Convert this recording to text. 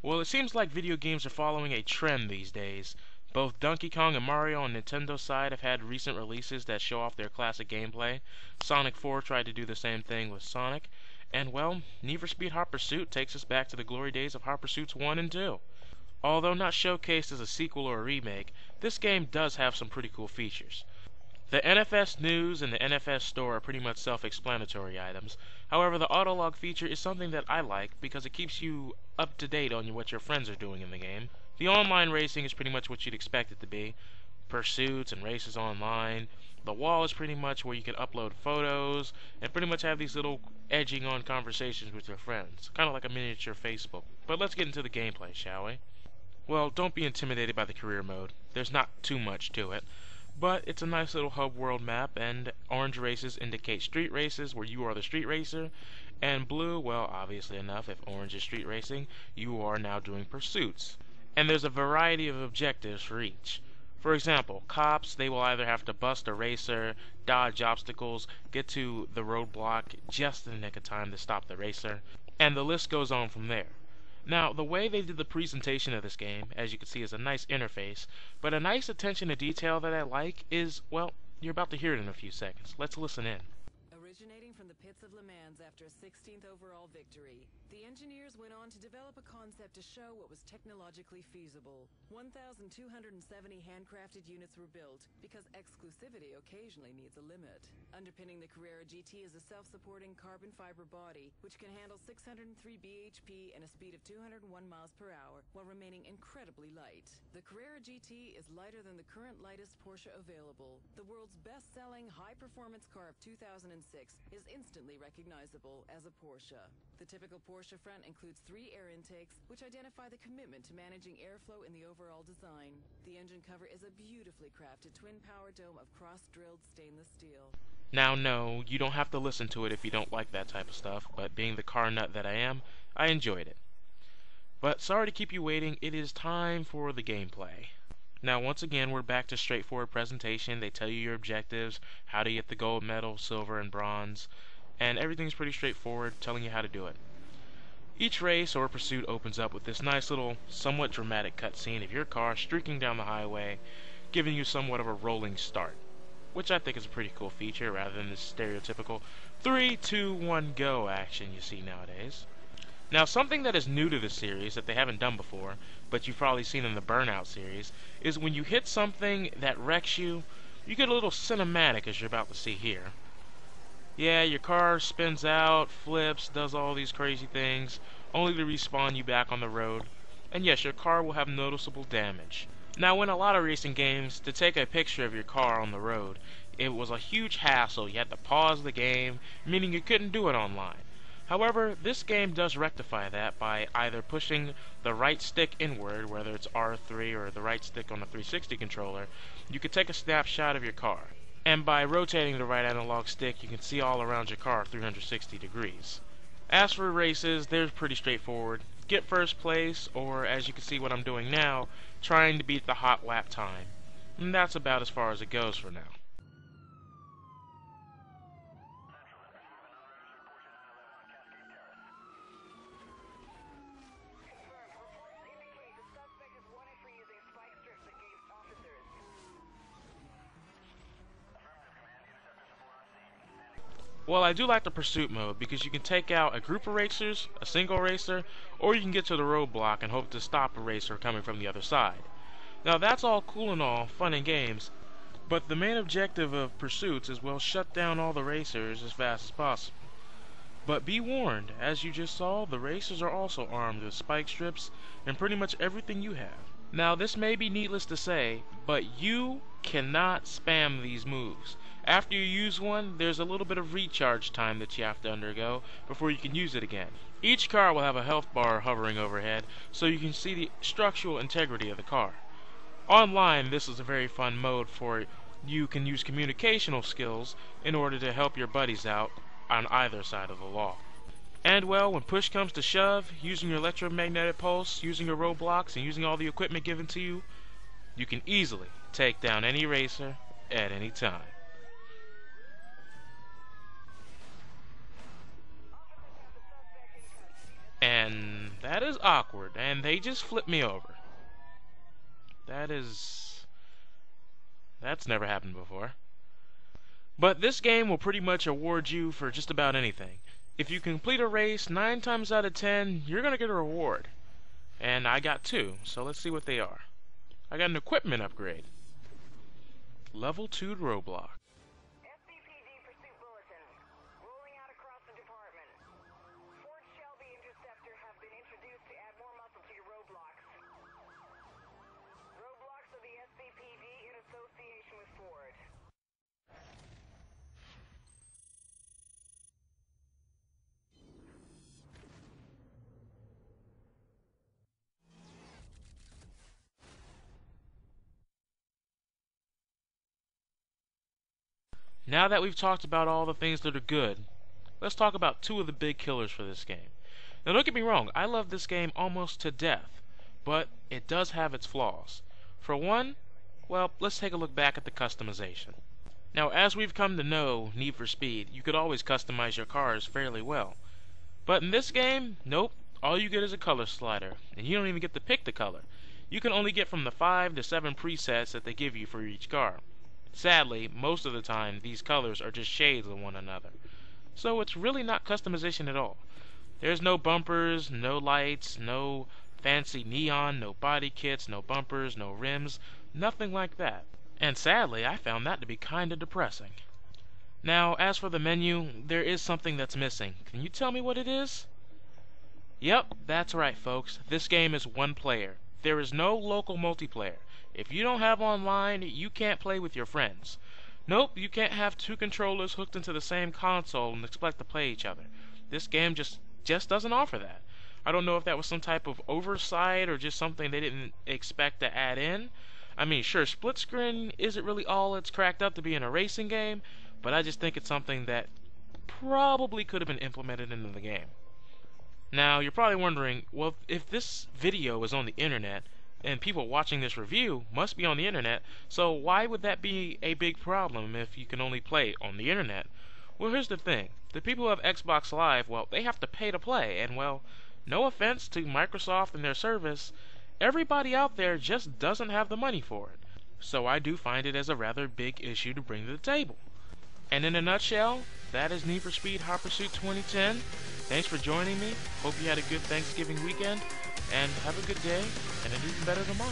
Well, it seems like video games are following a trend these days. Both Donkey Kong and Mario on Nintendo's side have had recent releases that show off their classic gameplay. Sonic 4 tried to do the same thing with Sonic. And, well, Need for Speed Hot Pursuit takes us back to the glory days of Hot Pursuits 1 and 2. Although not showcased as a sequel or a remake, this game does have some pretty cool features. The NFS News and the NFS Store are pretty much self-explanatory items. However, the Autolog feature is something that I like because it keeps you up to date on what your friends are doing in the game. The online racing is pretty much what you'd expect it to be. Pursuits and races online. The wall is pretty much where you can upload photos and pretty much have these little edging on conversations with your friends. Kind of like a miniature Facebook. But let's get into the gameplay, shall we? Well, don't be intimidated by the career mode. There's not too much to it. But it's a nice little hub world map, and orange races indicate street races where you are the street racer, and blue, well, obviously enough, if orange is street racing, you are now doing pursuits. And there's a variety of objectives for each. For example, cops, they will either have to bust a racer, dodge obstacles, get to the roadblock just in the nick of time to stop the racer, and the list goes on from there. Now, the way they did the presentation of this game, as you can see, is a nice interface, but a nice attention to detail that I like is, well, you're about to hear it in a few seconds. Let's listen in. Originating from the pits of Le Mans after a 16th overall victory, the engineers went on to develop a concept to show what was technologically feasible. 1,270 handcrafted units were built because exclusivity occasionally needs a limit. Underpinning the Carrera GT is a self-supporting carbon fiber body which can handle 603 bhp and a speed of 201 miles per hour while remaining incredibly light. The Carrera GT is lighter than the current lightest Porsche available. The world's best-selling high-performance car of 2006 is instantly recognizable as a Porsche. The typical Porsche front includes 3 air intakes, which identify the commitment to managing airflow in the overall design. The engine cover is a beautifully crafted twin-power dome of cross-drilled stainless steel. Now, no, you don't have to listen to it if you don't like that type of stuff, but being the car nut that I am, I enjoyed it. But sorry to keep you waiting, it is time for the gameplay. Now, once again, we're back to straightforward presentation. They tell you your objectives, how to get the gold medal, silver, and bronze, and everything's pretty straightforward, telling you how to do it. Each race or pursuit opens up with this nice little, somewhat dramatic cutscene of your car streaking down the highway, giving you somewhat of a rolling start, which I think is a pretty cool feature rather than this stereotypical 3, 2, 1, go action you see nowadays. Now, something that is new to the series that they haven't done before, but you've probably seen in the Burnout series, is when you hit something that wrecks you, you get a little cinematic as you're about to see here. Yeah, your car spins out, flips, does all these crazy things, only to respawn you back on the road. And yes, your car will have noticeable damage. Now, in a lot of racing games, to take a picture of your car on the road, it was a huge hassle. You had to pause the game, meaning you couldn't do it online. However, this game does rectify that by either pushing the right stick inward, whether it's R3 or the right stick on the 360 controller, you can take a snapshot of your car. And by rotating the right analog stick, you can see all around your car 360 degrees. As for races, they're pretty straightforward. Get first place, or as you can see what I'm doing now, trying to beat the hot lap time. And that's about as far as it goes for now. Well, I do like the pursuit mode because you can take out a group of racers, a single racer, or you can get to the roadblock and hope to stop a racer coming from the other side. Now, that's all cool and all, fun and games, but the main objective of pursuits is, well, shut down all the racers as fast as possible. But be warned, as you just saw, the racers are also armed with spike strips and pretty much everything you have. Now, this may be needless to say, but you cannot spam these moves. After you use one, there's a little bit of recharge time that you have to undergo before you can use it again. Each car will have a health bar hovering overhead so you can see the structural integrity of the car. Online, this is a very fun mode for you can use communicational skills in order to help your buddies out on either side of the law. And well, when push comes to shove, using your electromagnetic pulse, using your roadblocks, and using all the equipment given to you, you can easily take down any racer at any time. And that is awkward, and they just flipped me over. That's never happened before. But this game will pretty much award you for just about anything. If you complete a race, 9 times out of 10, you're going to get a reward. And I got 2, so let's see what they are. I got an equipment upgrade. Level 2 roadblock. SCPD pursuit bulletin. Rolling out across the department. Ford Shelby Interceptor have been introduced to add more muscle to your roadblocks. Roadblocks of the SCPD in association with Ford. Now that we've talked about all the things that are good, let's talk about 2 of the big killers for this game. Now don't get me wrong, I love this game almost to death, but it does have its flaws. For one, well, let's take a look back at the customization. Now as we've come to know Need for Speed, you could always customize your cars fairly well. But in this game, nope, all you get is a color slider, and you don't even get to pick the color. You can only get from the 5 to 7 presets that they give you for each car. Sadly, most of the time, these colors are just shades of one another. So it's really not customization at all. There's no bumpers, no lights, no fancy neon, no body kits, no bumpers, no rims, nothing like that. And sadly, I found that to be kinda depressing. Now, as for the menu, there is something that's missing. Can you tell me what it is? Yep, that's right, folks. This game is one player. There is no local multiplayer. If you don't have online, you can't play with your friends. Nope, you can't have 2 controllers hooked into the same console and expect to play each other. This game just doesn't offer that. I don't know if that was some type of oversight or just something they didn't expect to add in. I mean, sure, split screen isn't really all it's cracked up to be in a racing game, but I just think it's something that probably could have been implemented into the game. Now, you're probably wondering, well, if this video is on the internet, and people watching this review must be on the internet, so why would that be a big problem if you can only play on the internet? Well, here's the thing. The people who have Xbox Live, well, they have to pay to play, and well, no offense to Microsoft and their service, everybody out there just doesn't have the money for it. So I do find it as a rather big issue to bring to the table. And in a nutshell, that is Need for Speed Hot Pursuit 2010. Thanks for joining me. Hope you had a good Thanksgiving weekend. And have a good day, and an even better tomorrow.